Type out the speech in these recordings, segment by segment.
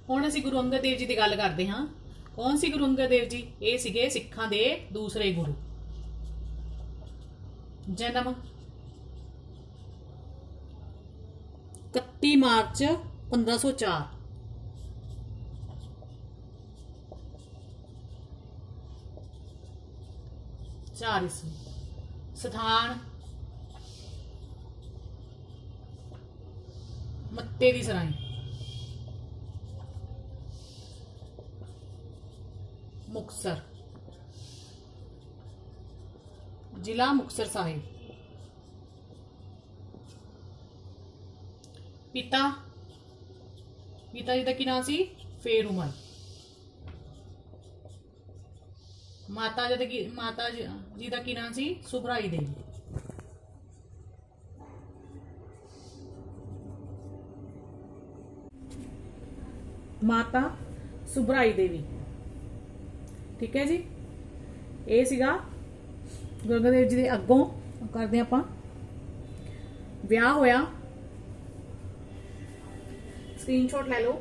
ਹੁਣ ਅਸੀਂ ਗੁਰੂ ਅੰਗਦ ਦੇਵ ਜੀ ਦੀ ਗੱਲ ਕਰਦੇ ਹਾਂ। ਕੌਣ ਸੀ ਗੁਰੂ ਅੰਗਦ ਦੇਵ ਜੀ? ਇਹ ਸੀਗੇ ਸਿੱਖਾਂ ਦੇ ਦੂਸਰੇ ਗੁਰੂ। ਜਨਮ 31 ਮਾਰਚ 1504। चार ईस्वी। स्थान मत्ते दी सराय। मुक्तसर, जिला मुक्तसर साहिब। पिता पिता जी का की नाम सी? फेरूमल। माता जी का की नाम सी? सुभराई देवी। माता सुभराई देवी, ठीक है जी। ये सीगा गुरु अंगद देव जी के अगों करते आपां विआह होया। स्क्रीनशॉट ले लो।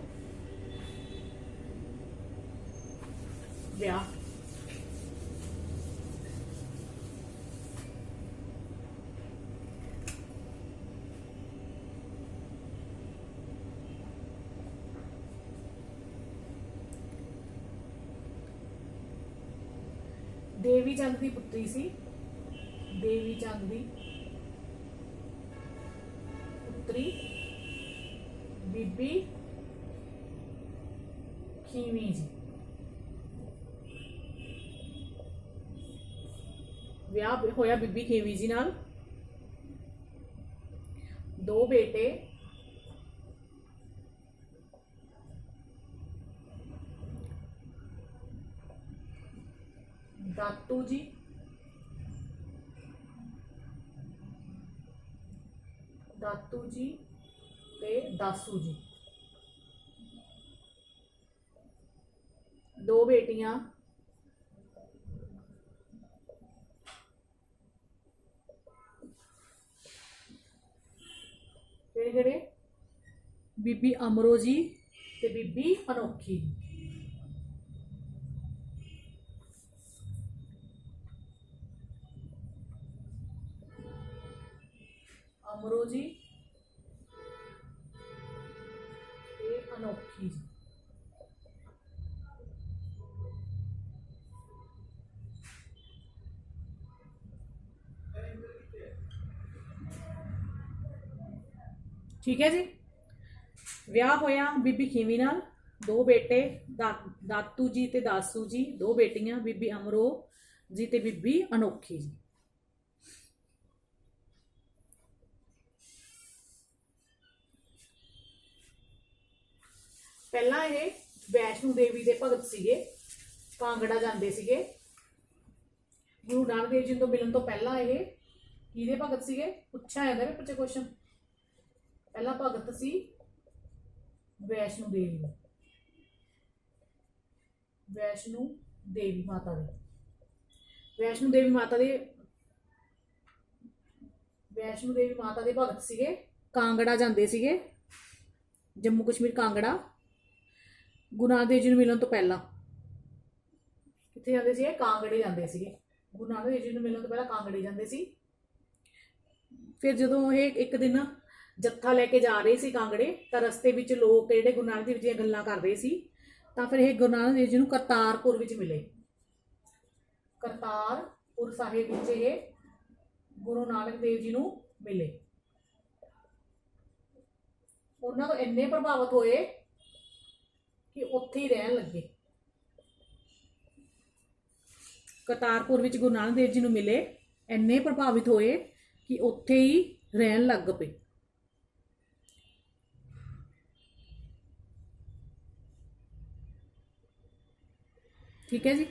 विआह देवी चंद की पुत्री सी। देवी चंद की पुत्री बीबी खीवी जी। विआह होया बीबी खीवी जी नाल। दो बेटे दातू जी ते दासू जी। दो बेटियां केड़े बीबी अमरो जी ते बीबी अनोखी। अमरो जी ते अनोखी जी। ठीक है जी। विआह होया बीबी खीवी नाल। दो बेटे दातू जी ते दासू जी। दो बेटियां बीबी अमरो जी ते बीबी अनोखी जी। पहला ये वैष्णो देवी के भगत सीगे। कांगड़ा जाते सीगे। गुरु नानक देव जी तो मिलन तो पहला ये किहदे भगत सीगे? पूछा जाता है पेपर क्वेश्चन। पहला भगत सी वैष्णो देवी। वैष्णो देवी माता दे। वैष्णो देवी माता दे भगत सीगे। कांगड़ा जाते सीगे। जम्मू कश्मीर कांगड़ा। गुरु नानक देव जी मिलन तो पहला कित्थे जांदे सीगे? कांगड़े जांदे सीगे। गुरु नानक देव जी मिलन तो पहला कांगड़े जांदे सी। फिर जदों ये एक दिन जत्था लैके जा रहे सी कांगड़े, तो रस्ते विच लोग जिहड़े गुरु नानक देव जी दी गल्लां कर रहे सी, तो फिर ये गुरु नानक देव जी नूं करतारपुर विच मिले। करतारपुर साहिब विच ये गुरु नानक देव जी नूं मिले। उन्हां तों इन्ने प्रभावित होए कि उत्थे ही रहन लगे। करतारपुर विच गुरु नानक देव जी नूं मिले, इन्ने प्रभावित होए कि उत्थे ही रहन लग पे। ठीक है जी।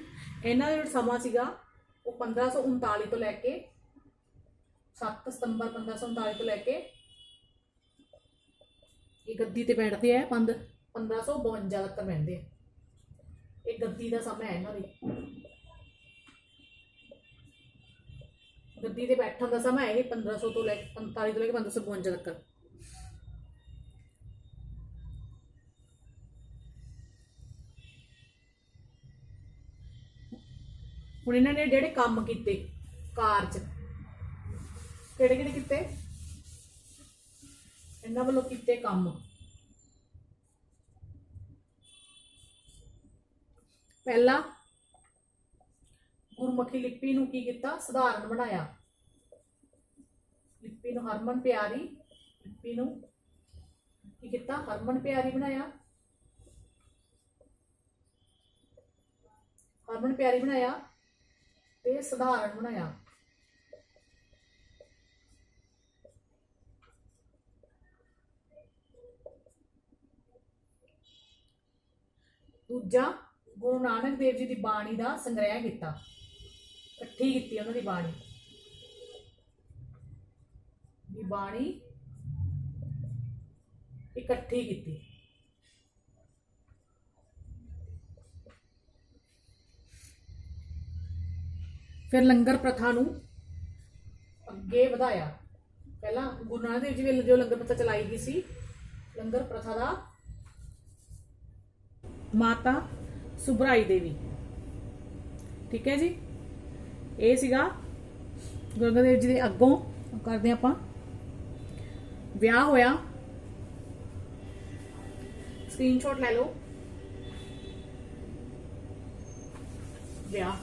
इन्हां दा समा सीगा वो 1539 तो लैके 7 सितंबर 1539 तो लैके ये गद्दी ते बैठते हैं 1552 तक बैठते हैं। ये गद्दी का समय है इन्हां दी। गद्दी ते बैठन का समय है 1500 तो लैके 45 तो लैके 1552 तक। ਹੁਣ ਇਹਨਾਂ ਨੇ ਜਿਹੜੇ ਕੰਮ ਕੀਤੇ ਕਾਰ 'ਚ ਕਿਹੜੇ ਕਿਹੜੇ ਕੀਤੇ, ਇਹਨਾਂ ਵੱਲੋਂ ਕੀਤੇ ਕੰਮ। ਪਹਿਲਾ, ਗੁਰਮੁਖੀ ਲਿਪੀ ਨੂੰ ਕੀ ਕੀਤਾ, ਸਧਾਰਨ ਬਣਾਇਆ। ਲਿਪੀ ਨੂੰ ਹਰਮਨ ਪਿਆਰੀ, ਲਿਪੀ ਨੂੰ ਕੀ ਕੀਤਾ, ਹਰਮਨ ਪਿਆਰੀ ਬਣਾਇਆ। ਹਰਮਨ ਪਿਆਰੀ ਬਣਾਇਆ ਤੇ ਸਧਾਰਨ ਬਣਾਇਆ। ਦੂਜਾ, ਗੁਰੂ ਨਾਨਕ ਦੇਵ ਜੀ ਦੀ ਬਾਣੀ ਦਾ ਸੰਗ੍ਰਹਿ ਕੀਤਾ, ਇਕੱਠੀ ਕੀਤੀ ਉਹਨਾਂ ਦੀ ਬਾਣੀ ਇਕੱਠੀ ਕੀਤੀ। ਫਿਰ ਲੰਗਰ ਪ੍ਰਥਾ ਨੂੰ ਅੱਗੇ ਵਧਾਇਆ। ਪਹਿਲਾਂ ਗੁਰੂ ਨਾਨਕ ਦੇਵ ਜੀ ਵੇਲੇ ਜੋ ਲੰਗਰ ਪ੍ਰਥਾ ਚਲਾਈ ਗਈ ਸੀ, ਲੰਗਰ ਪ੍ਰਥਾ ਦਾ ਮਾਤਾ ਸੁਭਰਾਈ ਦੇਵੀ, ਠੀਕ ਹੈ ਜੀ। ਇਹ ਸੀਗਾ ਗੁਰੂ ਅੰਗਦ ਦੇਵ ਜੀ ਦੇ। ਅੱਗੋਂ ਕਰਦੇ ਆਪਾਂ, ਵਿਆਹ ਹੋਇਆ, ਸਕਰੀਨਸ਼ਾਟ ਲੈ ਲਓ। ਵਿਆਹ,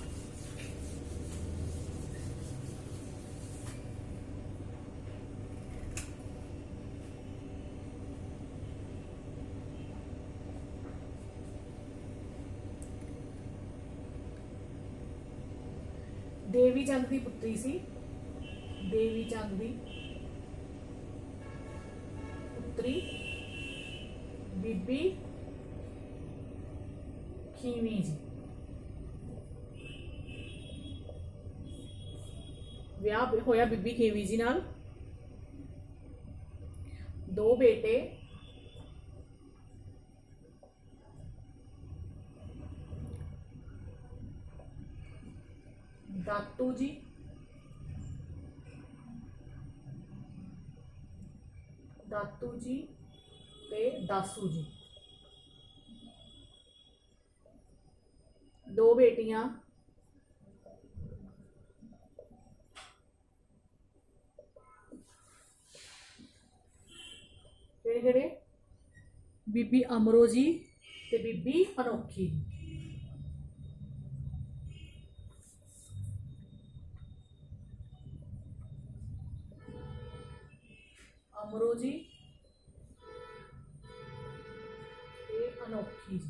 ਦੇਵੀ ਚੰਦ ਦੀ ਪੁੱਤਰੀ ਸੀ, ਦੇਵੀ ਚੰਦ ਦੀ ਪੁੱਤਰੀ ਬੀਬੀ ਖੀਵੀ ਜੀ। ਵਿਆਹ ਹੋਇਆ ਬੀਬੀ ਖੀਵੀ ਜੀ ਨਾਲ। ਦੋ ਬੇਟੇ, ਦਾਤੂ ਜੀ ਤੇ ਦਾਸੂ ਜੀ। ਦੋ ਬੇਟੀਆਂ, ਕਿਹੜੇ, ਬੀਬੀ ਅਮਰੋ ਜੀ ਤੇ ਬੀਬੀ ਅਨੋਖੀ ਜੀ। ਅਮਰੋ ਜੀ ਤੇ ਅਨੋਖੀ ਜੀ।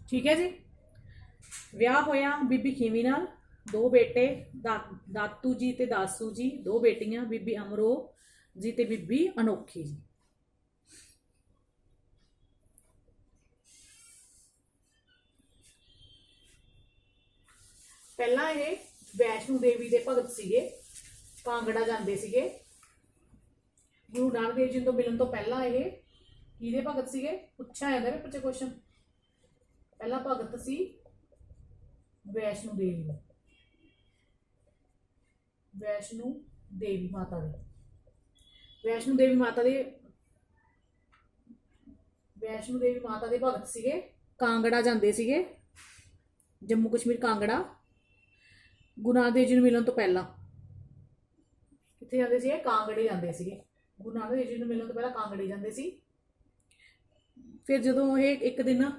ਠੀਕ ਹੈ ਜੀ। ਵਿਆਹ ਹੋਇਆ ਬੀਬੀ ਖੀਵੀ ਨਾਲ। ਦੋ ਬੇਟੇ, ਦਾਤੂ ਜੀ ਤੇ ਦਾਸੂ ਜੀ। ਦੋ ਬੇਟੀਆਂ, ਬੀਬੀ ਅਮਰੋ ਜੀ ਤੇ ਬੀਬੀ ਅਨੋਖੀ ਜੀ। ਪਹਿਲਾਂ ਇਹ ਵੈਸ਼ਨੂ ਦੇਵੀ ਦੇ ਭਗਤ ਸੀਗੇ, ਕਾਂਗੜਾ ਜਾਂਦੇ ਸੀਗੇ। ਗੁਰੂ ਨਾਨਕ ਦੇਵ ਜੀ ਤੋਂ ਮਿਲਣ ਤੋਂ ਪਹਿਲਾਂ ਇਹ ਕਿਹਦੇ ਭਗਤ ਸੀਗੇ, ਪੁੱਛਿਆ ਜਾਂਦਾ ਵੀ ਪਿੱਛੇ ਕੁਐਸਚਨ। ਪਹਿਲਾ ਭਗਤ ਸੀ ਵੈਸ਼ਨੂ ਦੇਵੀ ਦਾ, ਵੈਸ਼ਨੂ ਦੇਵੀ ਮਾਤਾ ਦੇ। ਵੈਸ਼ਨੂ ਦੇਵੀ ਮਾਤਾ ਦੇ ਭਗਤ ਸੀਗੇ, ਕਾਂਗੜਾ ਜਾਂਦੇ ਸੀਗੇ, ਜੰਮੂ ਕਸ਼ਮੀਰ ਕਾਂਗੜਾ। ਗੁਰੂ ਨਾਨਕ ਦੇਵ ਜੀ ਨੂੰ ਮਿਲਣ ਤੋਂ ਪਹਿਲਾਂ ਕਿੱਥੇ ਜਾਂਦੇ ਸੀ, ਕਾਂਗੜੇ ਜਾਂਦੇ ਸੀਗੇ। ਗੁਰੂ ਨਾਨਕ ਦੇਵ ਜੀ ਨੂੰ ਮਿਲਣ ਤੋਂ ਪਹਿਲਾਂ ਕਾਂਗੜੇ ਜਾਂਦੇ ਸੀ। ਫਿਰ ਜਦੋਂ ਇਹ ਇੱਕ ਦਿਨ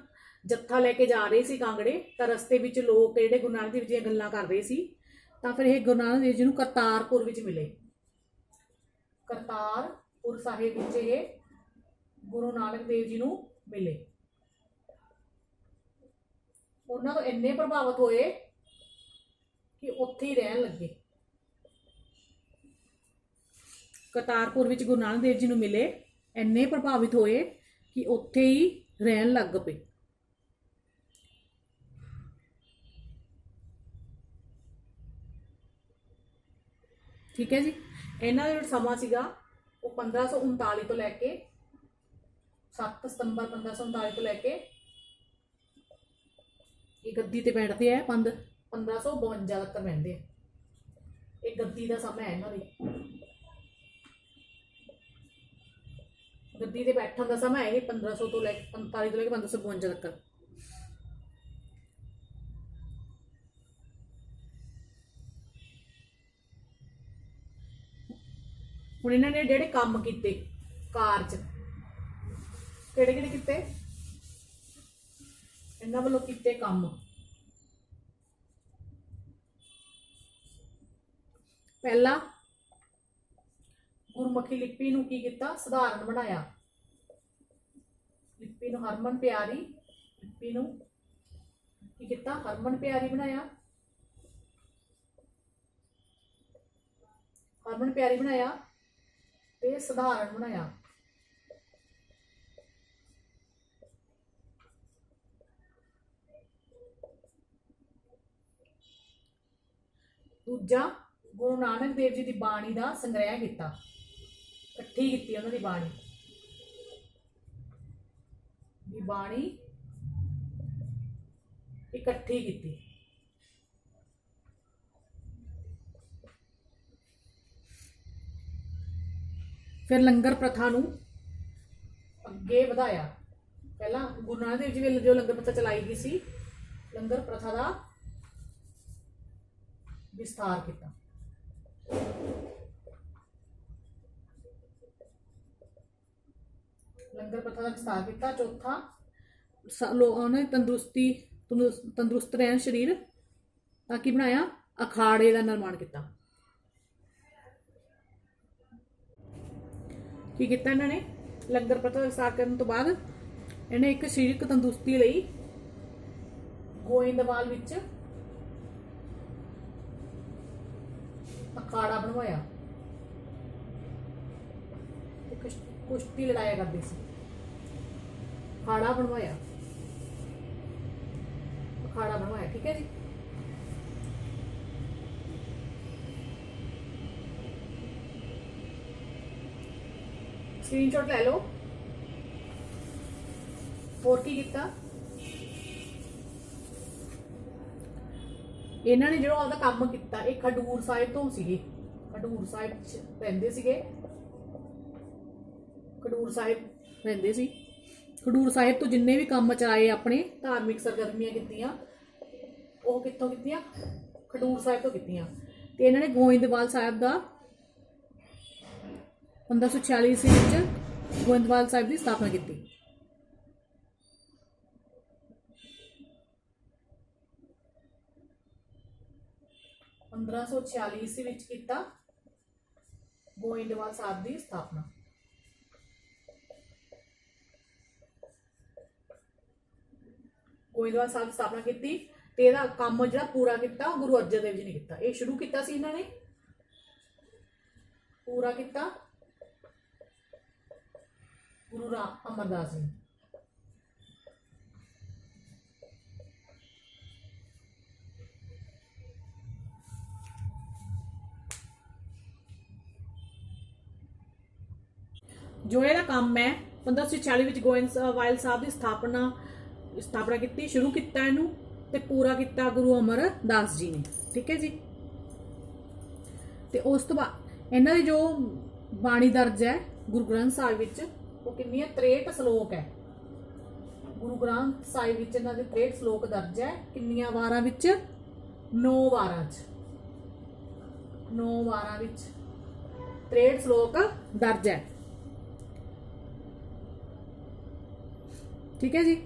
ਜੱਥਾ ਲੈ ਕੇ ਜਾ ਰਹੇ ਸੀ ਕਾਂਗੜੇ, ਤਾਂ ਰਸਤੇ ਵਿੱਚ ਲੋਕ ਜਿਹੜੇ ਗੁਰੂ ਨਾਨਕ ਦੇਵ ਜੀ ਦੀਆਂ ਗੱਲਾਂ ਕਰ ਰਹੇ ਸੀ, ਤਾਂ ਫਿਰ ਇਹ ਗੁਰੂ ਨਾਨਕ ਦੇਵ ਜੀ ਨੂੰ ਕਰਤਾਰਪੁਰ ਵਿੱਚ ਮਿਲੇ। ਕਰਤਾਰਪੁਰ ਸਾਹਿਬ ਵਿੱਚ ਇਹ ਗੁਰੂ ਨਾਨਕ ਦੇਵ ਜੀ ਨੂੰ ਮਿਲੇ। ਉਹਨਾਂ ਤੋਂ ਇੰਨੇ ਪ੍ਰਭਾਵਿਤ ਹੋਏ ਕਿ ਉੱਥੇ ਹੀ ਰਹਿਣ ਲੱਗੇ। ਕਰਤਾਰਪੁਰ ਵਿੱਚ ਗੁਰੂ ਨਾਨਕ ਦੇਵ ਜੀ ਨੂੰ ਮਿਲੇ, ਇੰਨੇ ਪ੍ਰਭਾਵਿਤ ਹੋਏ ਕਿ ਉੱਥੇ ਹੀ ਰਹਿਣ ਲੱਗ ਪਏ। ਠੀਕ ਹੈ ਜੀ। ਇਹਨਾਂ ਦਾ ਜਿਹੜਾ ਸਮਾਂ ਸੀਗਾ ਉਹ 1539 ਤੋਂ ਲੈ ਕੇ 7 ਸਤੰਬਰ 1539 ਤੋਂ ਲੈ ਕੇ ਇਹ ਗੱਦੀ ਤੇ ਬੈਠਦੇ ਆ 1552 ਤੱਕ ਬੈਠਦੇ ਆ। ਇਹ ਗੱਦੀ ਦਾ ਸਮਾਂ ਹੈ ਇਹਨਾਂ ਦੀ। ਗੱਦੀ ਤੇ ਬੈਠਣ ਦਾ ਸਮਾਂ ਹੈ ਇਹ 1500 ਤੋਂ ਲੈ ਕੇ 45 ਤੋਂ ਲੈ ਕੇ 1552 ਤੱਕ। ਹੁਣ ਇਹਨਾਂ ਨੇ ਜਿਹੜੇ ਕੰਮ ਕੀਤੇ ਕਾਰਜ ਕਿਹੜੇ ਕਿਹੜੇ ਕੀਤੇ, ਇਹਨਾਂ ਵੱਲੋਂ ਕੀਤੇ ਕੰਮ। ਪਹਿਲਾ, ਗੁਰਮੁਖੀ ਲਿਪੀ ਨੂੰ ਕੀ ਕੀਤਾ, ਸਧਾਰਨ ਬਣਾਇਆ। ਲਿਪੀ ਨੂੰ ਹਰਮਨ ਪਿਆਰੀ, ਲਿਪੀ ਨੂੰ ਕੀ ਕੀਤਾ, ਹਰਮਨ ਪਿਆਰੀ ਬਣਾਇਆ। ਹਰਮਨ ਪਿਆਰੀ ਬਣਾਇਆ ਤੇ ਸਧਾਰਨ ਬਣਾਇਆ। ਦੂਜਾ, ਗੁਰੂ ਨਾਨਕ ਦੇਵ ਜੀ ਦੀ ਬਾਣੀ ਦਾ ਸੰਗ੍ਰਹਿ ਕੀਤਾ, ਇਕੱਠੀ ਕੀਤੀ ਉਹਨਾਂ ਦੀ ਬਾਣੀ। ਦੀ ਬਾਣੀ ਇਕੱਠੀ ਕੀਤੀ। ਫਿਰ ਲੰਗਰ ਪ੍ਰਥਾ ਨੂੰ ਅੱਗੇ ਵਧਾਇਆ। ਪਹਿਲਾਂ ਗੁਰੂ ਨਾਨਕ ਦੇਵ ਜੀ ਵੇਲੇ ਜੋ ਲੰਗਰ ਪ੍ਰਥਾ ਚਲਾਈ ਗਈ ਸੀ, ਲੰਗਰ ਪ੍ਰਥਾ ਦਾ ਵਿਸਥਾਰ ਕੀਤਾ। ਲੰਗਰ ਪ੍ਰਥਾ ਦਾ ਵਿਸਥਾਰ ਕੀਤਾ। ਚੌਥਾ, ਲੋਕਾਂ ਨੇ ਤੰਦਰੁਸਤ ਰਹਿਣ ਸਰੀਰ ਤਾਂ ਕੀ ਬਣਾਇਆ, ਅਖਾੜੇ ਦਾ ਨਿਰਮਾਣ ਕੀਤਾ। ਕੀ ਕੀਤਾ ਇਹਨਾਂ ਨੇ, ਲੰਗਰ ਪ੍ਰਥਾ ਦਾ ਵਿਸਥਾਰ ਕਰਨ ਤੋਂ ਬਾਅਦ ਇਹਨੇ ਇੱਕ ਸਰੀਰਕ ਤੰਦਰੁਸਤੀ ਲਈ ਗੋਇੰਦਵਾਲ ਵਿੱਚ ਅਖਾੜਾ ਬਣਵਾਇਆ। ਕੁਸ਼ਤੀ ਲੜਾਇਆ ਕਰਦੇ ਸੀ, ਅਖਾੜਾ ਬਣਵਾਇਆ। ਅਖਾੜਾ ਬਣਵਾਇਆ, ਠੀਕ ਹੈ ਜੀ। ਸਕਰੀਨਸ਼ਾਟ ਲੈ ਲਓ। ਹੋਰ ਕੀ ਕੀਤਾ, ਇਹਨਾਂ ਨੇ ਜਿਹੜਾ ਉਹਦਾ ਕੰਮ ਕੀਤਾ, ਇਹ ਖਡੂਰ ਸਾਹਿਬ ਤੋਂ ਸੀਗੇ। ਖਡੂਰ ਸਾਹਿਬ ਚ ਰਹਿੰਦੇ ਸੀਗੇ, ਖਡੂਰ ਸਾਹਿਬ ਰਹਿੰਦੇ ਸੀ। ਖਡੂਰ ਸਾਹਿਬ ਤੋਂ ਜਿੰਨੇ ਵੀ ਕੰਮ ਚਲਾਏ, ਆਪਣੇ ਧਾਰਮਿਕ ਸਰਗਰਮੀਆਂ ਕੀਤੀਆਂ, ਉਹ ਕਿੱਥੋਂ ਕੀਤੀਆਂ, ਖਡੂਰ ਸਾਹਿਬ ਤੋਂ ਕੀਤੀਆਂ। ਤੇ ਇਹਨਾਂ ਨੇ ਗੋਇੰਦਵਾਲ ਸਾਹਿਬ ਦਾ 1546 ਈਸਵੀ ਵਿੱਚ ਗੋਇੰਦਵਾਲ ਸਾਹਿਬ ਦੀ ਸਥਾਪਨਾ ਕੀਤੀ। ਈਸਵੀ ਵਿੱਚ ਕੀਤਾ ਗੋਇੰਦਵਾਲ ਸਾਹਿਬ ਦੀ ਸਥਾਪਨਾ। ਗੋਇੰਦਵਾਲ ਸਾਹਿਬ ਦੀ ਸਥਾਪਨਾ ਕੀਤੀ ਤੇ ਇਹਦਾ ਕੰਮ ਜਿਹੜਾ ਪੂਰਾ ਕੀਤਾ ਗੁਰੂ ਅਰਜਨ ਦੇਵ ਜੀ ਨੇ ਕੀਤਾ। ਇਹ ਸ਼ੁਰੂ ਕੀਤਾ ਸੀ ਇਹਨਾਂ ਨੇ, ਪੂਰਾ ਕੀਤਾ ਗੁਰੂ ਅਮਰਦਾਸ ਜੀ। ਜੋ ਇਹਦਾ ਕੰਮ ਹੈ 1546 ਵਿੱਚ ਗੋਇੰਦਵਾਲ ਸਾਹਿਬ ਦੀ ਸਥਾਪਨਾ ਕੀਤੀ, ਸ਼ੁਰੂ ਕੀਤਾ ਇਹਨੂੰ ਤੇ ਪੂਰਾ ਕੀਤਾ ਗੁਰੂ ਅਮਰਦਾਸ ਜੀ ਨੇ, ਠੀਕ ਹੈ ਜੀ। ਤੇ ਉਸ ਤੋਂ ਬਾਅਦ ਇਹਨਾਂ ਦੀ ਜੋ ਬਾਣੀ ਦਰਜ ਹੈ ਗੁਰੂ ਗ੍ਰੰਥ ਸਾਹਿਬ ਵਿੱਚ, ਉਹ ਕਿੰਨੀ ਹੈ, 63 ਸ਼ਲੋਕ ਹੈ। ਗੁਰੂ ਗ੍ਰੰਥ ਸਾਹਿਬ ਵਿੱਚ ਇਹਨਾਂ ਦੇ 63 ਸ਼ਲੋਕ ਦਰਜ ਹੈ। ਕਿੰਨੀਆਂ ਵਾਰਾਂ ਵਿੱਚ, 9 ਵਾਰਾਂ ਚ, 9 ਵਾਰਾਂ ਵਿੱਚ 63 ਸ਼ਲੋਕ ਦਰਜ ਹੈ, ਠੀਕ ਹੈ ਜੀ।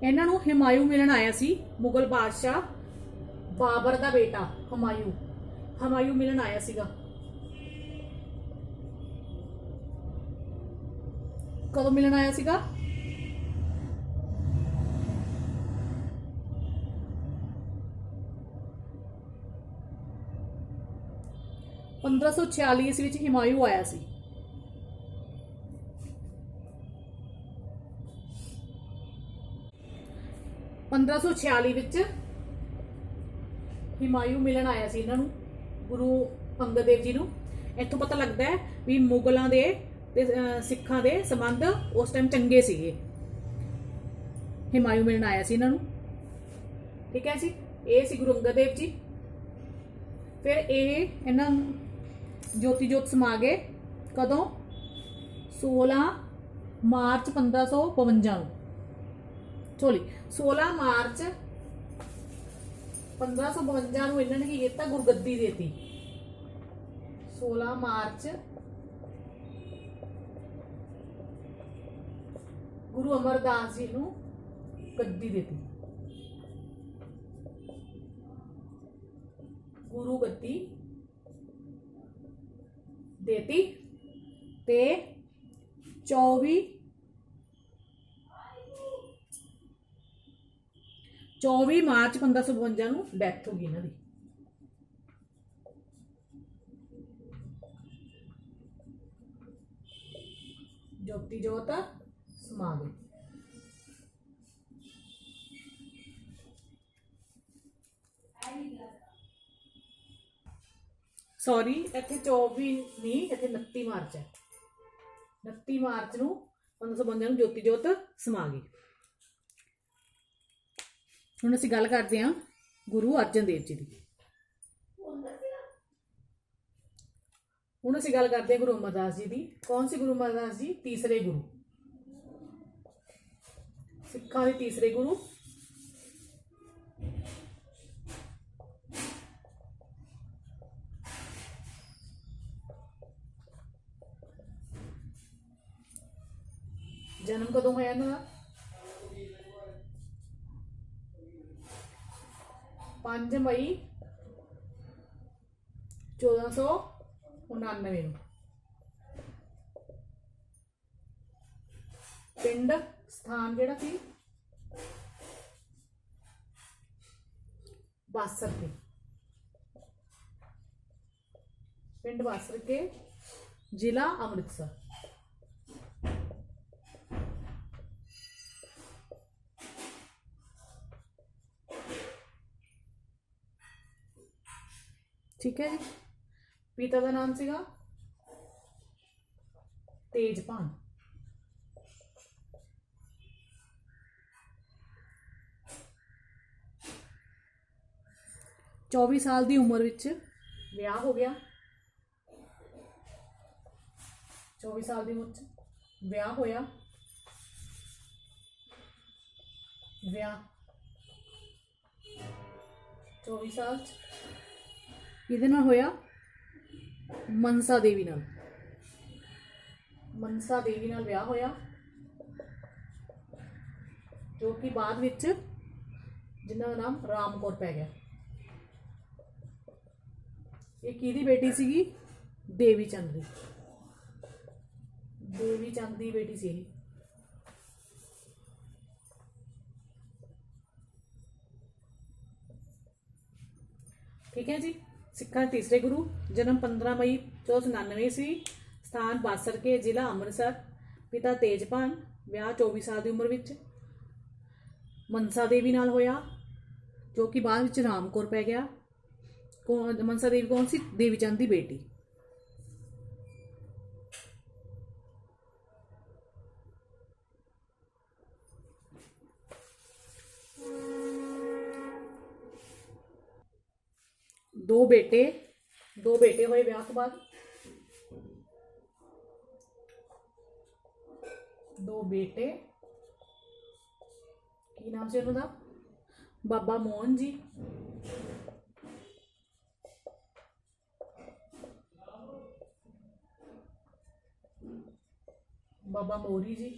ਇਹਨਾਂ ਨੂੰ ਹਿਮਾਯੂ ਮਿਲਣ ਆਇਆ ਸੀ, ਮੁਗਲ ਬਾਦਸ਼ਾਹ ਬਾਬਰ ਦਾ ਬੇਟਾ ਹਮਾਯੂ ਮਿਲਣ ਆਇਆ ਸੀਗਾ। ਕਦੋਂ ਮਿਲਣ ਆਇਆ ਸੀਗਾ, 1546 ਈਸਵੀ ਵਿੱਚ ਹਿਮਾਯੂ ਆਇਆ ਸੀ। ਵਿੱਚ ਹਿਮਾਯੂ ਮਿਲਣ ਆਇਆ ਸੀ ਇਹਨਾਂ ਨੂੰ, ਗੁਰੂ ਅੰਗਦ ਦੇਵ ਜੀ ਨੂੰ। ਇੱਥੋਂ ਪਤਾ ਲੱਗਦਾ ਹੈ ਵੀ ਮੁਗਲਾਂ ਦੇ ਤੇ ਸਿੱਖਾਂ ਦੇ ਸੰਬੰਧ ਉਸ ਟਾਈਮ ਚੰਗੇ ਸੀਗੇ। ਹਿਮਾਯੂ ਮਿਲਣ ਆਇਆ ਸੀ ਇਹਨਾਂ ਨੂੰ, ਠੀਕ ਹੈ ਜੀ। ਇਹ ਸੀ ਗੁਰੂ ਅੰਗਦ ਦੇਵ ਜੀ। ਫਿਰ ਇਹ ਇਹਨਾਂ ਜੋਤੀ ਜੋਤ ਸਮਾ ਗਏ कदों 16 मार्च 1552 सॉरी 16 मार्च 1552 इन्होंने की किया गुरगद्दी देती 16 मार्च गुरु अमरदास जी नूं गद्दी देती गुरु गद्दी देती ते 24 मार्च 1552 नूं डैथ हो गई इन्हां दी ज्योति जोत समा गई सॉरी इत्थे 24 नहीं इत्थे 29 मार्च है 29 मार्च नूं 1552 नूं ज्योति जोत समा गई हुण असीं गल करदे हां गुरु अर्जन देव जी दी हुण असीं गल करदे हां गुरु अमरदास जी दी कौन सी गुरु अमरदास जी तीसरे गुरु सिखां दे तीसरे गुरु जन्म कदों होया इन्हां दा 5 मई 1499 पिंड स्थान जिहड़ा सी बासर के पिंड बासर के जिला अमृतसर ठीक है जी पिता का नाम सीगा तेजपान 24 साल की उम्र विच विआह हो गया 24 साल की उम्र च विआह होया विआह 24 साल किहदे नाल होया मनसा देवी नाल विआह होया जो कि बाद विच जिन्हां दा नाम राम कौर पै गया ये किहदी बेटी सीगी देवी चंद दी बेटी सी ठीक है जी सिखा तीसरे गुरु जन्म 15 मई 1499 सी स्थान बासर के जिला अमृतसर पिता तेजपान विआह 24 साल की उम्र विच मनसा देवी नाल होया जो कि बाद विच राम कौर पै गया मनसा देवी कौन सी देवी चंद की बेटी दो बेटे होए विआह तो बाद दो बेटे की नाम से उन्होंने बाबा मोहन जी बाबा मोरी जी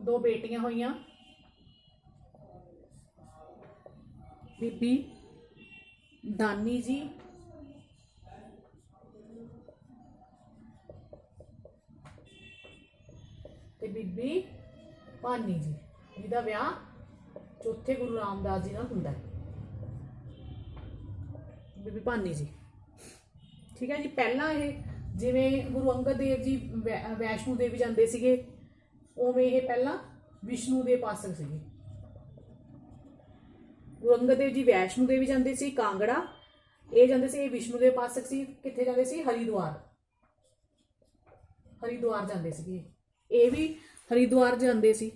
दो बेटियां होइयां बीबी दानी जी ते बीबी भानी जी जिहदा विआह चौथे गुरु रामदास जी नाल हुंदा है बीबी भानी जी ठीक है जी पहला ये जिवें गुरु अंगद देव जी वैष्णो देवी जाते सीगे उवें ये पहला विष्णु दे पासक सीगे गुरु अंगद देव जी वैष्णो देवी जाते सी कांगड़ा ये जाते सी विष्णु दे पासक सी कित्थे जाते सी हरिद्वार जाते सी ये भी हरिद्वार जाते सी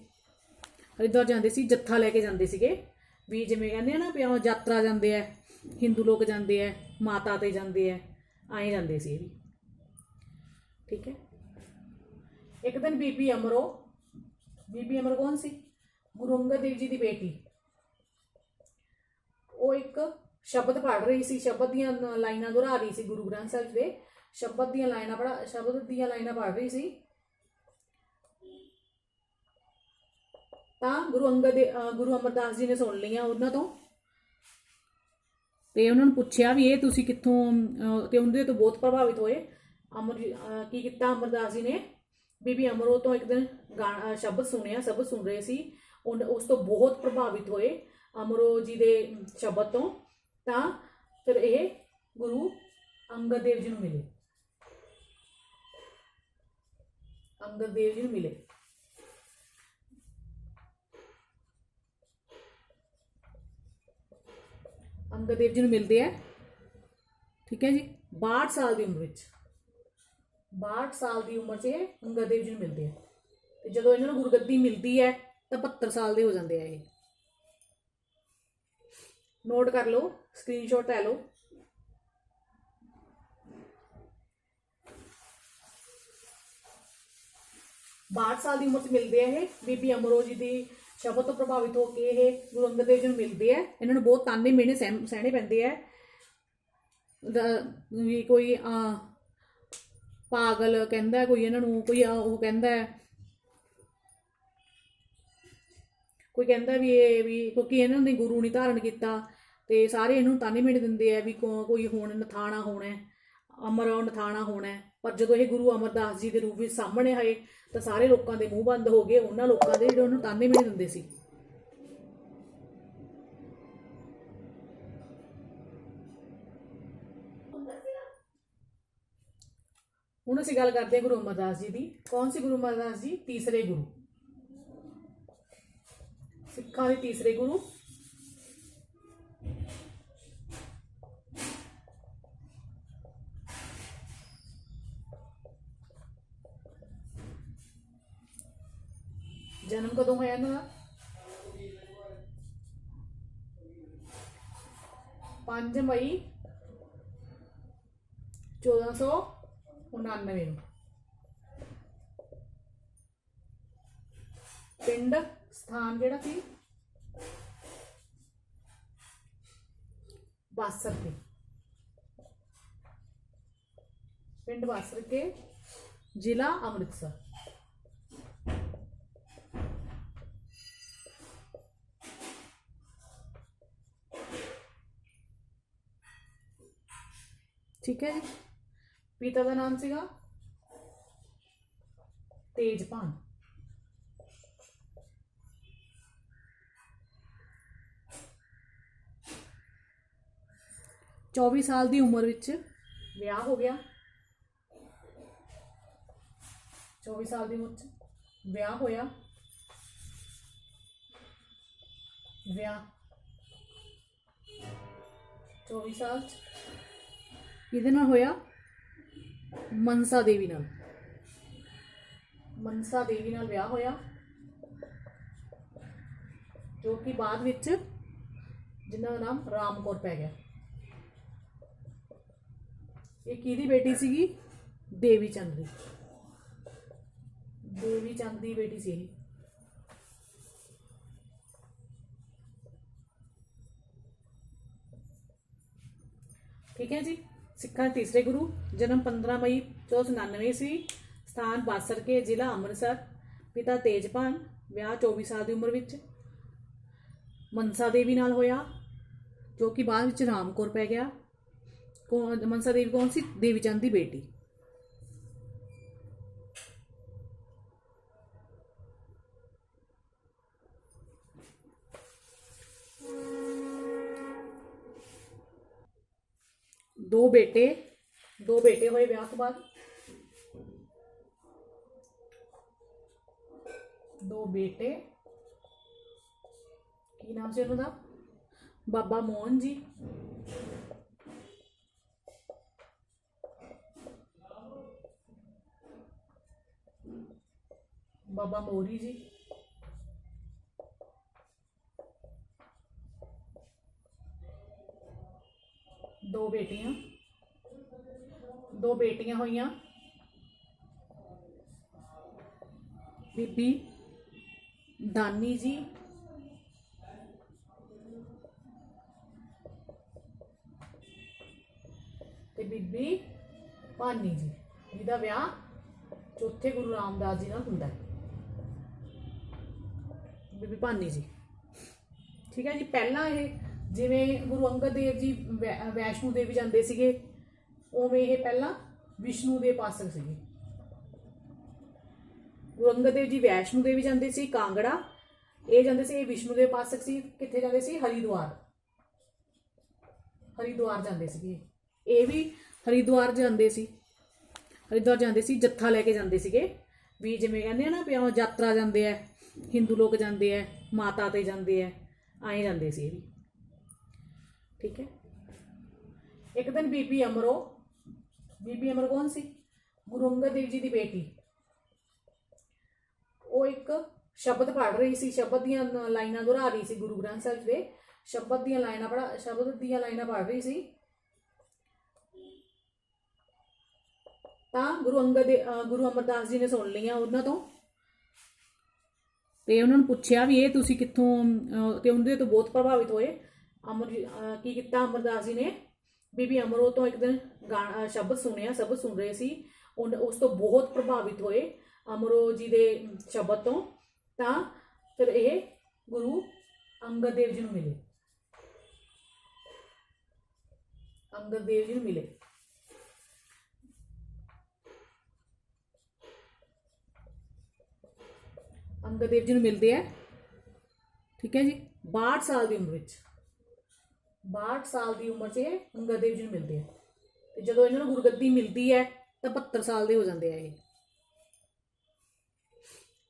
हरिद्वार जाते सी जत्था लैके जाते सीगे भी जिवें कहंदे आ ना भी यात्रा जाते हैं हिंदू लोग जाते हैं माता ते जाते हैं आए जाते सी भी ठीक है। एक दिन बीबी अमरो कौन सी गुरु अंगद देव जी की बेटी वो एक शब्द पढ़ रही सी शब्द दियां लाइनां दोहरा रही सी गुरु ग्रंथ साहिब के शब्द दियां लाइनां पढ़ रही सी ਤਾਂ ਗੁਰੂ ਅਮਰਦਾਸ ਜੀ ਨੇ ਸੁਣ ਲਈਆਂ ਉਹਨਾਂ ਤੋਂ ਤੇ ਉਹਨਾਂ ਨੂੰ ਪੁੱਛਿਆ ਵੀ ਇਹ ਤੁਸੀਂ ਕਿੱਥੋਂ ਤੇ ਉਹਦੇ ਤੋਂ ਬਹੁਤ ਪ੍ਰਭਾਵਿਤ ਹੋਏ। ਕੀ ਕੀਤਾ ਅਮਰਦਾਸ ਜੀ ਨੇ ਬੀਬੀ ਅਮਰੋ ਤੋਂ ਇੱਕ ਦਿਨ ਗਾਣਾ ਸ਼ਬਦ ਸੁਣਿਆ ਸ਼ਬਦ ਸੁਣ ਰਹੇ ਸੀ ਉਸ ਤੋਂ ਬਹੁਤ ਪ੍ਰਭਾਵਿਤ ਹੋਏ ਅਮਰੋ ਜੀ ਦੇ ਸ਼ਬਦ ਤੋਂ ਤਾਂ ਫਿਰ ਇਹ ਗੁਰੂ ਅੰਗਦ ਦੇਵ ਜੀ ਨੂੰ ਮਿਲੇ अंगद देव जी ਨੂੰ ਮਿਲਦੇ ਆ ਠੀਕ ਹੈ ਜੀ 62 ਸਾਲ ਦੀ ਉਮਰ ਵਿੱਚ 62 ਸਾਲ ਦੀ ਉਮਰ 'ਚ ਅੰਗਦ ਦੇਵ ਜੀ ਨੂੰ ਮਿਲਦੇ ਆ ਤੇ ਜਦੋਂ ਇਹਨਾਂ ਨੂੰ ਗੁਰਗੱਦੀ ਮਿਲਦੀ ਹੈ ਤਾਂ 72 ਸਾਲ ਦੇ ਹੋ ਜਾਂਦੇ ਆ ਇਹ ਨੋਟ ਕਰ ਲਓ ਸਕਰੀਨਸ਼ਾਟ ਲੈ ਲਓ। बाहठ साल की उम्र च मिलते हैं बीबी अमरो जी की शब्द तो प्रभावित होकर ये गुरु अंगद देव जी मिलते हैं इन्होंने बहुत ताने मेहने सहने पैंदे है भी कोई पागल कहता कोई इन्हों कोई वो कहता है कोई कहता भी ये भी क्योंकि इन्होंने गुरु नहीं धारण किया तो सारे इन्हों ताने मेहने देंगे है भी कोई होने नथाना होना है अमर नथाना होना है पर जो ये गुरु अमरदास जी के रूप में सामने आए तो सारे लोगों के मूँह बंद हो गए उन्होंने लोगों के जो उन्होंने ताने मेहने देंगे सी। हुण असीं गल करते हैं गुरु अमरदास जी की। कौन सी गुरु अमरदास जी? तीसरे गुरु, सिखां दे तीसरे गुरु। जन्म कदों होया इन्हां दा? 5 मई 1499 ਨੂੰ। पिंड स्थान जिहड़ा सी बासर के, पिंड बासर के, जिला अमृतसर। ठीक है जी। पिता का नाम सीगा तेजपान। चौबीस साल की उम्र विच विआह हो गया। 24 साल की उम्र विआह होया। विआह 24 साल किहदे नाल होया? मनसा देवी नाल। मनसा देवी नाल विआह होया, जो कि बाद विच जिन्हां दा नाम राम कौर पै गया। ये किहदी बेटी सीगी? देवी चंद दी। देवी चंद दी बेटी सी। ठीक है जी। सिखां तीसरे गुरु। जन्म 15 मई 1499 ईस्वी। स्थान बासर के, जिला अमृतसर। पिता तेजपान। विआह 24 साल की उम्र विच मनसा देवी नाल होया, जो कि बाद विच राम कौर पै गया। मनसा देवी कौन सी? देवी चंद की बेटी। दो बेटे होए विआह तो बाद। दो बेटे, की नाम से उन्होंने? बाबा मोहन जी, बाबा मोरी जी। ਬੇਟੀਆਂ ਹੋਈਆਂ, ਬੀਬੀ ਦਾਨੀ ਜੀ ਤੇ ਬੀਬੀ ਭਾਨੀ ਜੀ, ਜਿਹਦਾ ਵਿਆਹ ਚੌਥੇ ਗੁਰੂ ਰਾਮਦਾਸ ਜੀ ਨਾਲ ਹੁੰਦਾ ਹੈ। ਬੀਬੀ ਭਾਨੀ ਜੀ, ਠੀਕ ਹੈ ਜੀ। ਪਹਿਲਾਂ ਇਹ ਜਿਵੇਂ ਗੁਰੂ ਅੰਗਦ ਦੇਵ ਜੀ ਵੈਸ਼ਨੂ ਦੇਵੀ ਜਾਂਦੇ ਸੀਗੇ, ਉਵੇਂ ਇਹ ਪਹਿਲਾਂ ਵਿਸ਼ਨੂੰ ਦੇ ਉਪਾਸਕ ਸੀਗੇ। ਗੁਰੂ ਅੰਗਦ ਦੇਵ ਜੀ ਵੈਸ਼ਨੂ ਦੇਵੀ ਜਾਂਦੇ ਸੀ ਕਾਂਗੜਾ, ਇਹ ਜਾਂਦੇ ਸੀ, ਇਹ ਵਿਸ਼ਨੂੰ ਦੇ ਉਪਾਸਕ ਸੀ। ਕਿੱਥੇ ਜਾਂਦੇ ਸੀ? ਹਰਿਦੁਆਰ, ਹਰਿਦੁਆਰ ਜਾਂਦੇ ਸੀਗੇ। ਇਹ ਵੀ ਹਰਿਦੁਆਰ ਜਾਂਦੇ ਸੀ, ਹਰਿਦੁਆਰ ਜਾਂਦੇ ਸੀ, ਜੱਥਾ ਲੈ ਕੇ ਜਾਂਦੇ ਸੀਗੇ। ਵੀ ਜਿਵੇਂ ਕਹਿੰਦੇ ਆ ਨਾ ਵੀ ਯਾਤਰਾ ਜਾਂਦੇ ਆ, ਹਿੰਦੂ ਲੋਕ ਜਾਂਦੇ ਆ, ਮਾਤਾ ਤੇ ਜਾਂਦੇ ਆ, ਆਏ ਜਾਂਦੇ ਸੀ ਇਹ ਵੀ, ਠੀਕ ਹੈ। ਇੱਕ ਦਿਨ ਬੀਬੀ ਅਮਰੋ, ਬੀਬੀ ਅਮਰੋ ਕੌਣ ਸੀ? ਗੁਰੂ ਅੰਗਦ ਦੇਵ ਜੀ ਦੀ ਬੇਟੀ। ਉਹ ਇੱਕ ਸ਼ਬਦ ਪੜ੍ਹ ਰਹੀ ਸੀ, ਸ਼ਬਦ ਦੀਆਂ ਲਾਈਨਾਂ ਦੁਹਰਾ ਰਹੀ ਸੀ, ਗੁਰੂ ਗ੍ਰੰਥ ਸਾਹਿਬ ਦੇ ਸ਼ਬਦ ਦੀਆਂ ਲਾਈਨਾਂ ਪੜ੍ਹ ਰਹੀ ਸੀ। ਤਾਂ ਗੁਰੂ ਅਮਰਦਾਸ ਜੀ ਨੇ ਸੁਣ ਲਈਆਂ ਉਹਨਾਂ ਤੋਂ, ਤੇ ਉਹਨਾਂ ਨੂੰ ਪੁੱਛਿਆ ਵੀ ਇਹ ਤੁਸੀਂ ਕਿੱਥੋਂ, ਤੇ ਉਹਦੇ ਤੋਂ ਬਹੁਤ ਪ੍ਰਭਾਵਿਤ ਹੋਏ। ਕੀ ਕੀਤਾ ਅਮਰਦਾਸ ਜੀ ਨੇ? ਬੀਬੀ ਅਮਰੋ ਤੋਂ ਇੱਕ ਦਿਨ ਸ਼ਬਦ ਸੁਣਿਆ, ਸ਼ਬਦ ਸੁਣ ਰਹੇ ਸੀ, ਉਸ ਤੋਂ ਬਹੁਤ ਪ੍ਰਭਾਵਿਤ ਹੋਏ ਅਮਰੋ ਜੀ ਦੇ ਸ਼ਬਦ ਤੋਂ। ਤਾਂ ਫਿਰ ਇਹ ਗੁਰੂ ਅੰਗਦ ਦੇਵ ਜੀ ਨੂੰ ਮਿਲੇ, ਅੰਗਦ ਦੇਵ ਜੀ ਨੂੰ ਮਿਲੇ। ਅੰਗਦ ਦੇਵ ਜੀ ਨੂੰ ਮਿਲਦੇ ਆ, ਠੀਕ ਹੈ ਜੀ। 62 ਸਾਲ ਦੀ ਉਮਰ ਵਿੱਚ, 62 ਸਾਲ ਦੀ ਉਮਰ 'ਚ ਅੰਗਦ ਦੇਵ ਜੀ ਨੂੰ ਮਿਲਦੇ ਆ। ਤੇ ਜਦੋਂ ਇਹਨਾਂ ਨੂੰ ਗੁਰਗੱਦੀ ਮਿਲਦੀ ਹੈ ਤਾਂ 72 ਸਾਲ ਦੇ ਹੋ ਜਾਂਦੇ ਆ ਇਹ।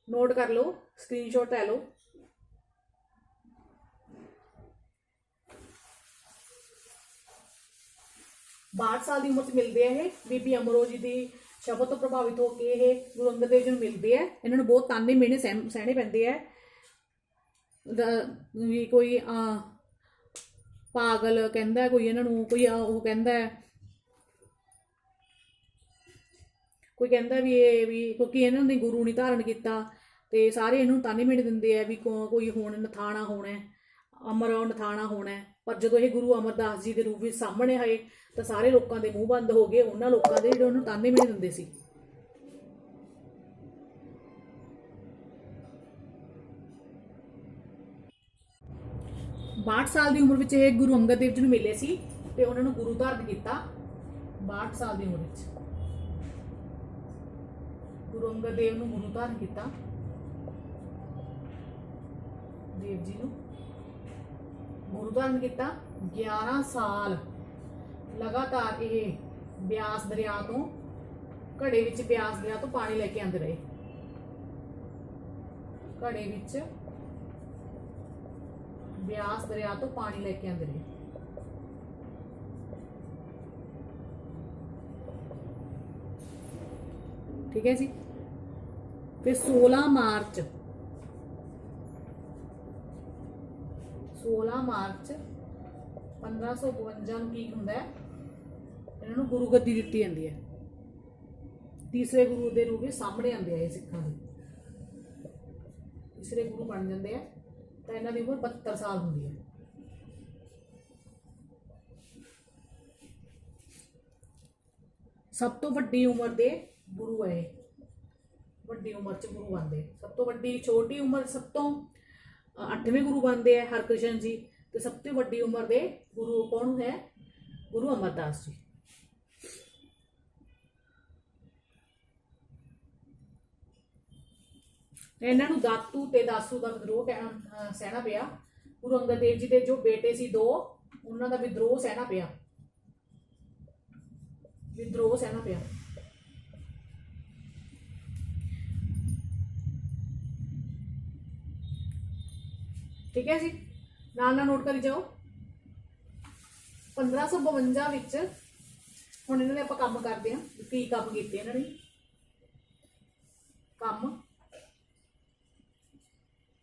ਨੋਟ ਕਰ ਲਓ, ਸਕਰੀਨਸ਼ਾਟ ਲੈ ਲਓ। ਬਾਹਠ ਸਾਲ ਦੀ ਉਮਰ 'ਚ ਮਿਲਦੇ ਆ ਇਹ। ਬੀਬੀ ਅਮਰੋ ਜੀ ਦੀ ਸ਼ਬਦ ਤੋਂ ਪ੍ਰਭਾਵਿਤ ਹੋ ਕੇ ਇਹ ਗੁਰੂ ਅੰਗਦ ਦੇਵ ਜੀ ਨੂੰ ਮਿਲਦੇ ਆ। ਇਹਨਾਂ ਨੂੰ ਬਹੁਤ ਤਾਨੇ ਮਿਹਣੇ ਸਹਿਣੇ ਪੈਂਦੇ ਆ, ਵੀ ਕੋਈ ਪਾਗਲ ਕਹਿੰਦਾ, ਕੋਈ ਇਹਨਾਂ ਨੂੰ ਕੋਈ ਉਹ ਕਹਿੰਦਾ, ਕੋਈ ਕਹਿੰਦਾ ਵੀ ਇਹ ਵੀ ਕਿਉਂਕਿ ਇਹਨਾਂ ਨੇ ਗੁਰੂ ਨਹੀਂ ਧਾਰਨ ਕੀਤਾ, ਤੇ ਸਾਰੇ ਇਹਨੂੰ ਤਾਨੇ ਮਿਹਣੇ ਦਿੰਦੇ ਆ ਵੀ ਕੋਈ ਹੁਣ ਨਥਾਣਾ ਹੋਣਾ, ਅਮਰ ਨਥਾਣਾ ਹੋਣਾ। ਪਰ ਜਦੋਂ ਇਹ ਗੁਰੂ ਅਮਰਦਾਸ ਜੀ ਦੇ ਰੂਪ ਵਿੱਚ ਸਾਹਮਣੇ ਆਏ ਤਾਂ ਸਾਰੇ ਲੋਕਾਂ ਦੇ ਮੂੰਹ ਬੰਦ ਹੋ ਗਏ, ਉਹਨਾਂ ਲੋਕਾਂ ਦੇ ਜਿਹੜੇ ਉਹਨੂੰ ਤਾਨੇ ਮਿਹਣੇ ਦਿੰਦੇ ਸੀ। ਬਾਹਠ ਸਾਲ ਦੀ ਉਮਰ ਵਿੱਚ ਇਹ ਗੁਰੂ ਅੰਗਦ ਦੇਵ ਜੀ ਨੂੰ ਮਿਲੇ ਸੀ ਤੇ ਉਹਨਾਂ ਨੂੰ ਗੁਰੂ ਧਾਰਨ ਕੀਤਾ। 62 ਸਾਲ ਦੀ ਉਮਰ ਵਿੱਚ ਗੁਰੂ ਅੰਗਦ ਦੇਵ ਨੂੰ ਗੁਰੂ ਧਾਰਨ ਕੀਤਾ, ਦੇਵ ਜੀ ਨੂੰ ਗੁਰੂ ਧਾਰਨ ਕੀਤਾ। 11 ਸਾਲ ਲਗਾਤਾਰ ਇਹ ਬਿਆਸ ਦਰਿਆ ਤੋਂ, ਘੜੇ ਵਿੱਚ ਬਿਆਸ ਦਰਿਆ ਤੋਂ ਪਾਣੀ ਲੈ ਕੇ ਆਉਂਦੇ ਰਹੇ। ਘੜੇ ਵਿੱਚ ਬਿਆਸ ਦਰਿਆ ਤੋਂ ਪਾਣੀ ਲੈ ਕੇ ਆਉਂਦੇ ਰਹੇ। ਠੀਕ ਹੈ ਜੀ। ਫਿਰ 16 ਮਾਰਚ 1552 ਨੂੰ ਕੀ ਹੁੰਦਾ ਹੈ? ਇਹਨਾਂ ਨੂੰ ਗੁਰੂ ਗੱਦੀ ਦਿੱਤੀ ਜਾਂਦੀ ਹੈ। ਤੀਸਰੇ ਗੁਰੂ ਦੇ ਰੂਪ ਵਿੱਚ ਸਾਹਮਣੇ ਆਉਂਦੇ ਆ ਇਹ ਸਿੱਖਾਂ ਦੇ, ਤੀਸਰੇ ਗੁਰੂ ਬਣ ਜਾਂਦੇ ਆ। ਤਾਂ ਇਹਨਾਂ ਦੀ ਉਮਰ 72 ਸਾਲ ਹੁੰਦੀ ਹੈ। ਸਭ ਤੋਂ ਵੱਡੀ ਉਮਰ ਦੇ ਗੁਰੂ ਹੈ, ਵੱਡੀ ਉਮਰ 'ਚ ਗੁਰੂ ਬਣਦੇ। ਸਭ ਤੋਂ ਵੱਡੀ, ਛੋਟੀ ਉਮਰ ਸਭ ਤੋਂ 8ਵੇਂ ਗੁਰੂ ਬਣਦੇ ਆ ਹਰਕ੍ਰਿਸ਼ਨ ਜੀ, ਤੇ ਸਭ ਤੋਂ ਵੱਡੀ ਉਮਰ ਦੇ ਗੁਰੂ ਕੌਣ ਹੈ? ਗੁਰੂ ਅਮਰਦਾਸ ਜੀ। ਇਹਨਾਂ ਨੂੰ ਦਾਤੂ ਤੇ ਦਾਸੂ ਦਾ ਵਿਦਰੋਹ ਸਹਿਣਾ ਪਿਆ। ਗੁਰੂ ਅੰਗਦ ਦੇਵ ਜੀ ਦੇ ਜੋ ਬੇਟੇ ਸੀ 2, ਉਹਨਾਂ ਦਾ ਵਿਦਰੋਹ ਸਹਿਣਾ ਪਿਆ, ਵਿਦਰੋਹ ਸਹਿਣਾ ਪਿਆ। ਠੀਕ ਹੈ ਜੀ, ਨਾਲ ਨਾਲ ਨੋਟ ਕਰੀ ਜਾਓ। 1552 ਵਿੱਚ ਹੁਣ ਇਹਨਾਂ ਨੇ ਆਪਾਂ ਕੰਮ ਕਰਦੇ ਹਾਂ, ਕੀ ਕੰਮ ਕੀਤੇ ਇਹਨਾਂ ਨੇ। ਕੰਮ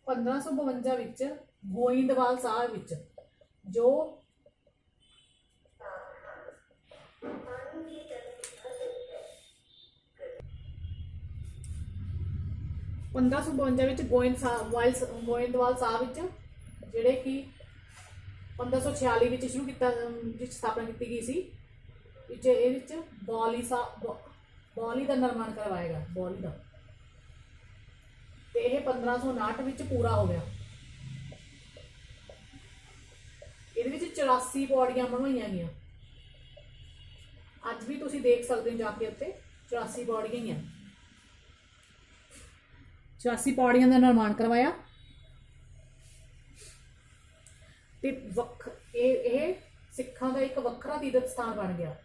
1552 ਵਿੱਚ ਗੋਇੰਦਵਾਲ ਸਾਹਿਬ ਵਿੱਚ ਜੋ 1552 ਵਿੱਚ ਗੋਇੰਦਵਾਲ ਸਾਹਿਬ ਵਿੱਚ, ਜਿਹੜੇ ਕਿ 1546 ਵਿੱਚ ਸ਼ੁਰੂ ਕੀਤਾ, ਵਿੱਚ ਸਥਾਪਨਾ ਕੀਤੀ ਗਈ ਸੀ, ਵਿੱਚ ਇਹ ਵਿੱਚ ਬੌਲੀ ਦਾ ਨਿਰਮਾਣ ਕਰਵਾਇਆ ਗਿਆ, ਬੌਲੀ ਦਾ, ਤੇ ਇਹ 1559 ਵਿੱਚ ਪੂਰਾ ਹੋ ਗਿਆ। ਇਹਦੇ ਵਿੱਚ 84 ਪੌੜੀਆਂ ਬਣਵਾਈਆਂ ਗਈਆਂ। ਅੱਜ ਵੀ ਤੁਸੀਂ ਦੇਖ ਸਕਦੇ ਹੋ ਜਾ ਕੇ ਉੱਤੇ 84 ਪੌੜੀਆਂ ਹੀ ਆ। 84 ਪੌੜੀਆਂ ਦਾ ਨਿਰਮਾਣ ਕਰਵਾਇਆ ਤੇ ਇਹ ਸਿੱਖਾਂ ਦਾ ਇੱਕ ਵੱਖਰਾ ਤੀਰਥ ਸਥਾਨ ਬਣ ਗਿਆ,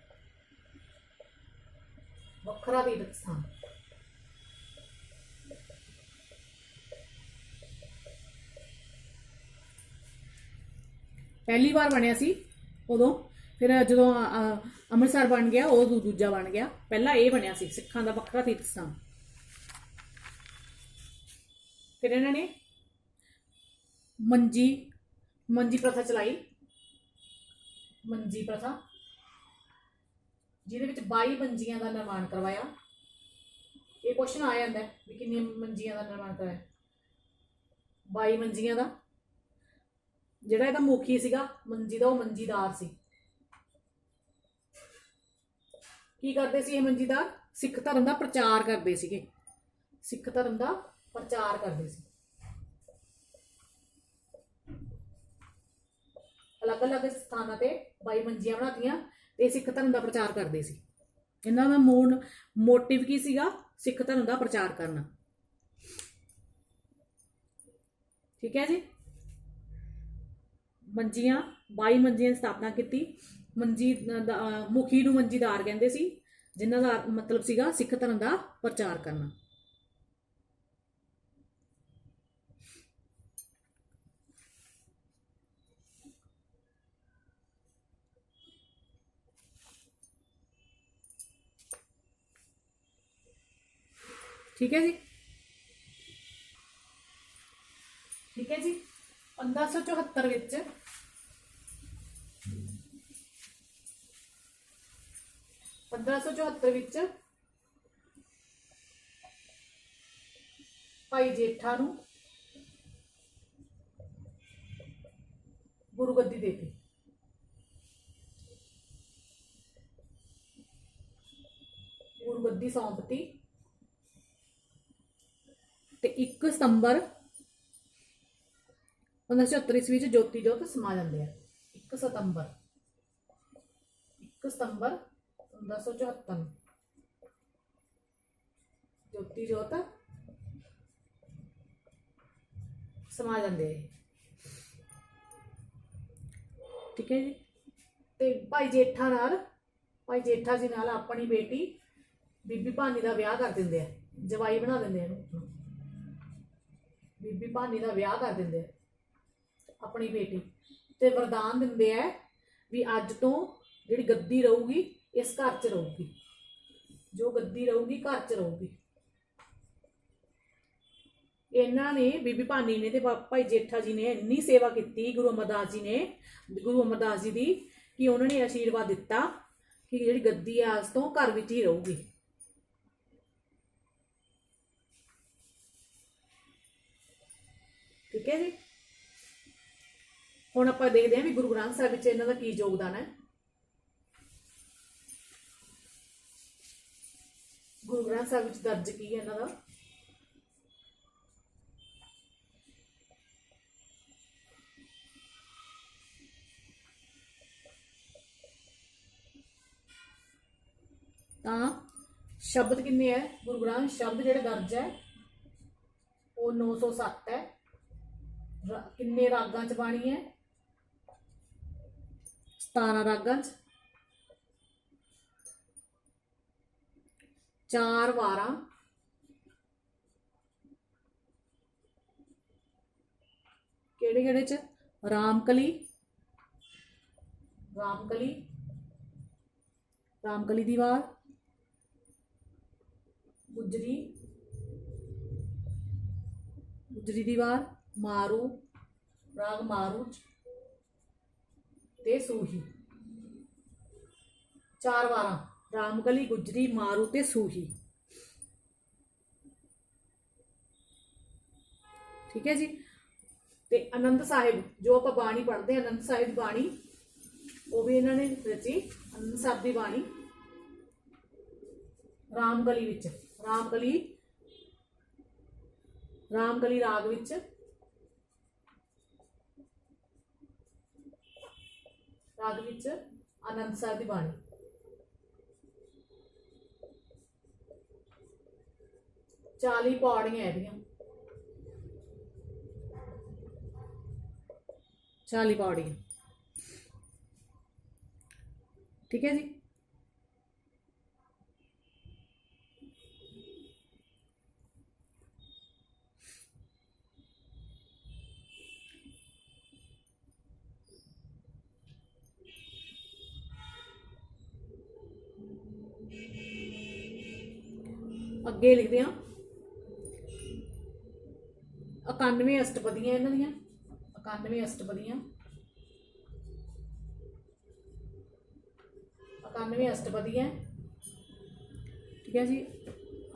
ਵੱਖਰਾ ਤੀਰਥ ਸਥਾਨ। ਪਹਿਲੀ ਵਾਰ ਬਣਿਆ ਸੀ ਉਦੋਂ, ਫਿਰ ਜਦੋਂ ਅੰਮ੍ਰਿਤਸਰ ਬਣ ਗਿਆ ਉਦੋਂ ਦੂਜਾ ਬਣ ਗਿਆ, ਪਹਿਲਾਂ ਇਹ ਬਣਿਆ ਸੀ ਸਿੱਖਾਂ ਦਾ ਵੱਖਰਾ ਤੀਰਥ ਸਥਾਨ। ਫਿਰ ਇਹਨਾਂ ਨੇ ਮੰਜੀ ਪ੍ਰਥਾ ਚਲਾਈ, ਮੰਜੀ ਪ੍ਰਥਾ, ਜਿਹਦੇ ਵਿੱਚ 22 ਮੰਜੀਆਂ ਦਾ ਨਿਰਮਾਣ ਕਰਵਾਇਆ। ਇਹ ਕੁਐਸਚਨ ਆ ਜਾਂਦਾ ਵੀ ਕਿੰਨੀਆਂ ਮੰਜੀਆਂ ਦਾ ਨਿਰਮਾਣ ਕਰਵਾਇਆ? 22 ਮੰਜੀਆਂ ਦਾ। ਜਿਹੜਾ ਇਹਦਾ ਮੁਖੀ ਸੀਗਾ ਮੰਜੀ ਦਾ, ਉਹ ਮੰਜੀਦਾਰ ਸੀ। ਕੀ ਕਰਦੇ ਸੀ ਇਹ ਮੰਜੀਦਾਰ? ਸਿੱਖ ਧਰਮ ਦਾ ਪ੍ਰਚਾਰ ਕਰਦੇ ਸੀਗੇ, ਸਿੱਖ ਧਰਮ ਦਾ ਪ੍ਰਚਾਰ ਕਰਦੇ ਸੀ। ਅਲੱਗ-ਅਲੱਗ ਸਥਾਨਾਂ ਤੇ 22 ਮੰਜੀਆਂ ਬਣਾਤੀਆਂ ਤੇ ਸਿੱਖ ਧਰਮ ਦਾ ਪ੍ਰਚਾਰ ਕਰਦੇ ਸੀ। ਇਹਨਾਂ ਦਾ ਮੋਟਿਵ ਕੀ ਸੀਗਾ? ਸਿੱਖ ਧਰਮ ਦਾ ਪ੍ਰਚਾਰ ਕਰਨਾ। ਠੀਕ ਹੈ ਜੀ। ਮੰਜੀਆਂ 22 ਮੰਜੀਆਂ ਦੀ ਸਥਾਪਨਾ ਕੀਤੀ। ਮੁਖੀ ਨੂੰ ਮੰਜੀਦਾਰ ਕਹਿੰਦੇ ਸੀ, ਜਿਨ੍ਹਾਂ ਦਾ ਮਤਲਬ ਸੀਗਾ ਸਿੱਖ ਧਰਮ ਦਾ ਪ੍ਰਚਾਰ ਕਰਨਾ। ठीक है जी, ठीक है जी। 1574 ਵਿੱਚ ਭਾਈ ਜੇਠਾ ਨੂੰ ਗੁਰੂ ਗੱਦੀ ਦੇਤੀ। ਗੁਰੂ ਗੱਦੀ ਸੌਂਪਤੀ ਤੇ 1 ਸਤੰਬਰ 1574 ਈਸਵੀ ਵਿੱਚ ਜੋਤੀ ਜੋਤ ਸਮਾ ਜਾਂਦੇ ਆ। 1 ਸਤੰਬਰ 1574 ਨੂੰ ਜੋਤੀ ਜੋਤ ਸਮਾ ਜਾਂਦੇ ਆ। ਠੀਕ ਹੈ ਜੀ। ਤੇ ਭਾਈ ਜੇਠਾ ਜੀ ਨਾਲ ਆਪਣੀ ਬੇਟੀ ਬੀਬੀ ਭਾਨੀ ਦਾ ਵਿਆਹ ਕਰ ਦਿੰਦੇ ਆ, ਜਵਾਈ ਬਣਾ ਦਿੰਦੇ ਆ ਇਹਨੂੰ। ਬੀਬੀ ਭਾਨੀ ਦਾ ਵਿਆਹ ਕਰ ਦਿੰਦੇ ਆ ਆਪਣੀ ਬੇਟੀ ਤੇ ਵਰਦਾਨ ਦਿੰਦੇ ਆ ਵੀ ਅੱਜ ਤੋਂ ਜਿਹੜੀ ਗੱਦੀ ਰਹੂਗੀ ਇਸ ਘਰ 'ਚ ਰਹੂਗੀ, ਜੋ ਗੱਦੀ ਰਹੂਗੀ ਘਰ 'ਚ ਰਹੂਗੀ। ਇਹਨਾਂ ਨੇ, ਬੀਬੀ ਭਾਨੀ ਨੇ ਤੇ ਭਾਈ ਜੇਠਾ ਜੀ ਨੇ ਇੰਨੀ ਸੇਵਾ ਕੀਤੀ ਗੁਰੂ ਅਮਰਦਾਸ ਜੀ ਦੀ ਕਿ ਉਹਨਾਂ ਨੇ ਆਸ਼ੀਰਵਾਦ ਦਿੱਤਾ ਕਿ ਜਿਹੜੀ ਗੱਦੀ ਆ ਅੱਜ ਤੋਂ ਘਰ ਵਿੱਚ ਹੀ ਰਹੂਗੀ। ਠੀਕ ਹੈ ਜੀ। ਹੁਣ ਆਪਾਂ ਦੇਖਦੇ ਹਾਂ ਵੀ ਗੁਰੂ ਗ੍ਰੰਥ ਸਾਹਿਬ ਵਿੱਚ ਇਹਨਾਂ ਦਾ ਕੀ ਯੋਗਦਾਨ ਹੈ। ਗੁਰੂ ਗ੍ਰੰਥ ਸਾਹਿਬ ਵਿੱਚ ਦਰਜ ਕੀ ਹੈ ਇਹਨਾਂ ਦਾ? ਤਾਂ ਸ਼ਬਦ ਕਿੰਨੇ ਹੈ? ਗੁਰੂ ਗ੍ਰੰਥ ਸ਼ਬਦ ਜਿਹੜੇ ਦਰਜ ਹੈ ਉਹ 907 ਹੈ। ਕਿੰਨੇ ਰਾਗਾਂ 'ਚ ਬਾਣੀ ਹੈ? 17 ਰਾਗਾਂ 'ਚ, 4 ਵਾਰਾਂ, ਕਿਹੜੇ 'ਚ? ਰਾਮਕਲੀ ਦੀ ਵਾਰ, ਗੁਜਰੀ ਦੀ ਵਾਰ, ਮਾਰੂ, ਰਾਗ ਮਾਰੂ ਤੇ ਸੂਹੀ। 4 ਵਾਰਾਂ, ਰਾਮਕਲੀ, ਗੁਜਰੀ, ਮਾਰੂ ਤੇ ਸੂਹੀ। ठीक है जी। ਤੇ ਆਨੰਦ ਸਾਹਿਬ ਜੋ ਆਪਾਂ ਬਾਣੀ ਪੜ੍ਹਦੇ ਹਾਂ, ਆਨੰਦ ਸਾਹਿਬ ਦੀ ਬਾਣੀ ਉਹ ਵੀ ਇਹਨਾਂ ਨੇ ਰਚੀ। ਆਨੰਦ ਸਾਹਿਬ ਦੀ ਬਾਣੀ ਰਾਮਕਲੀ ਵਿੱਚ, ਰਾਮਕਲੀ ਰਾਗ ਵਿੱਚ ਆਨੰਦ ਸਾਹਿਬ ਦੀ ਬਾਣੀ। चाली पौड़ियां है, 40 पौड़ियां, ठीक है जी। अगे लिखते हैं 91 अष्टपदियां, इन्हां दियां 91 अष्टपदियां, 91 अष्टपदियां, ठीक है जी।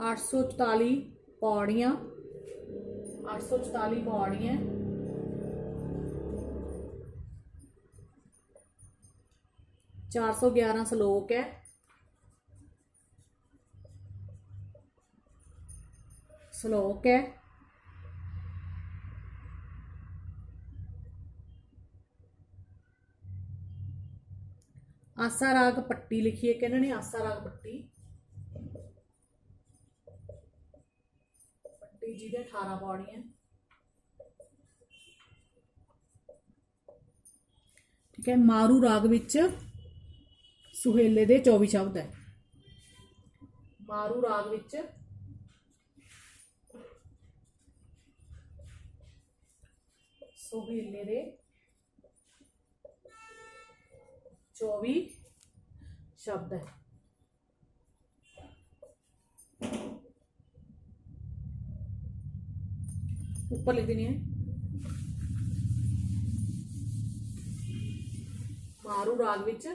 844 पौड़ियां, 844 पौड़ियां, 411 श्लोक है, आसा राग पट्टी लिखी है कि इन्होंने, आसा राग पट्टी जिहदे 18 पौड़ियां, ठीक है। मारू राग विच सुहेले दे 24 शब्द है, मारू राग विच सुहेले दे 24 शब्द है। ऊपर लिख देनी है मारू राग विच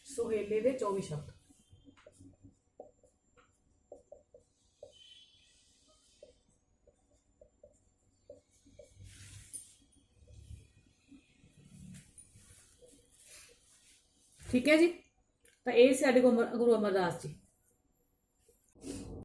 सुहेले दे 24 शब्द। ठीक है जी। तो ये साडे गुरु अमरदास जी।